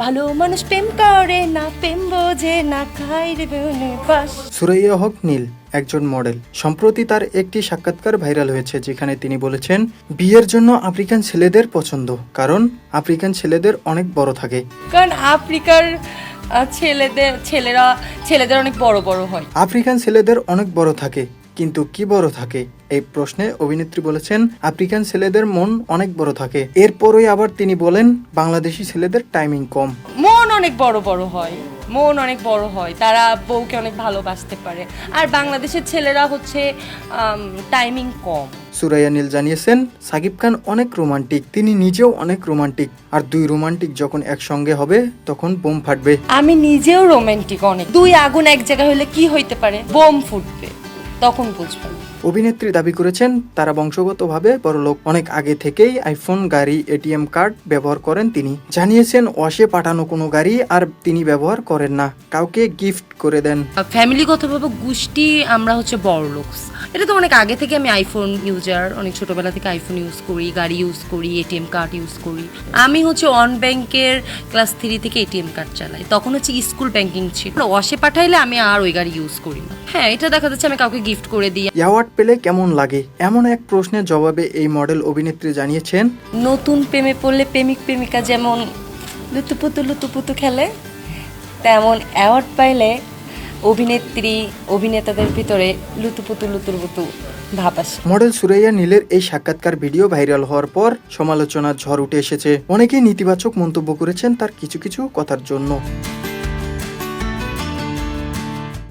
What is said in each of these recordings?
ভালো মানুষ প্রেম করে না, প্রেম বোঝে না, খাই রে বনে বাস। সুরাইয়া হক নীল একজন মডেল। সম্প্রতি তার একটি সাক্ষাৎকার ভাইরাল হয়েছে, যেখানে তিনি বলেছেন বিয়ের জন্য আফ্রিকান ছেলেদের পছন্দ, কারণ আফ্রিকান ছেলেদের অনেক বড় থাকে। কারণ আফ্রিকার ছেলেদের অনেক বড় বড় হয়। আফ্রিকান ছেলেদের অনেক বড় থাকে, কিন্তু কি বড় থাকে? এই প্রশ্নে অভিনেত্রী বলেছেন আফ্রিকান ছেলেদের মন অনেক বড় থাকে। এরপরই আবার তিনি বলেন বাংলাদেশি ছেলেদের টাইমিং কম। মন অনেক বড় বড় হয়, মন অনেক বড় হয়, তারা বউকে অনেক ভালোবাসতে পারে। আর বাংলাদেশের ছেলেরা হচ্ছে টাইমিং কম। সুরাইয়া নীল জানিয়েছেন সাকিব খান অনেক রোমান্টিক, তিনি নিজেও অনেক রোমান্টিক, আর দুই রোমান্টিক যখন একসঙ্গে হবে তখন বোম ফাটবে। আমি নিজেও রোমান্টিক অনেক। দুই আগুন এক জায়গায় হলে কি হইতে পারে? বোম ফুটবে, তখন বুঝবেন। অভিনেত্রী দাবি করেছেন তারা বংশগতভাবে বড়লোক। অনেক আগে থেকেই আইফোন, গাড়ি, এটিএম কার্ড ব্যবহার করেন তিনি। জানিয়েছেন ওয়াশে পাঠানো কোনো গাড়ি আর তিনি ব্যবহার করেন না, কাউকে গিফট করে দেন। ফ্যামিলিগতভাবে গোষ্ঠী আমরা হচ্ছে বড়লোক। এটা তো অনেক আগে থেকে আমি আইফোন ইউজার, অনেক ছোটবেলা থেকে আইফোন ইউজ করি, গাড়ি ইউজ করি, এটিএম কার্ড ইউজ করি। আমি হচ্ছে অন ব্যাংকের ক্লাস 3 থেকে এটিএম কার্ড চালাই, তখন হচ্ছে স্কুল ব্যাংকিং ছিল। ওয়াশে পাঠাইলে আমি আর ওই গাড়ি ইউজ করি না। হ্যাঁ, এটা দেখা যাচ্ছে আমি কাউকে গিফট করে দিই। অ্যাওয়ার্ড পেলে কেমন লাগে, এমন এক প্রশ্নের জবাবে এই মডেল অভিনেত্রী জানিয়েছেন নতুন প্রেমে পড়লে প্রেমিক প্রেমিকা যেমন লুতুপুতু খেলে, তেমন অ্যাওয়ার্ড পাইলে অভিনেত্রী অভিনেতাদের ভিতরে লুতুপুতু ভাব আসে। মডেল সুরাইয়া নীলের এই সাক্ষাৎকার ভিডিও ভাইরাল হওয়ার পর সমালোচনার ঝড় উঠে এসেছে। অনেকেই নেতিবাচক মন্তব্য করেছেন তার কিছু কিছু কথার জন্য।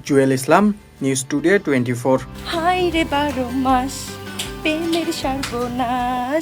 জুয়েল ইসলাম, নিউজ টুডে 24। হাই রে 12 মাস প্রেমের সর্বনাশ,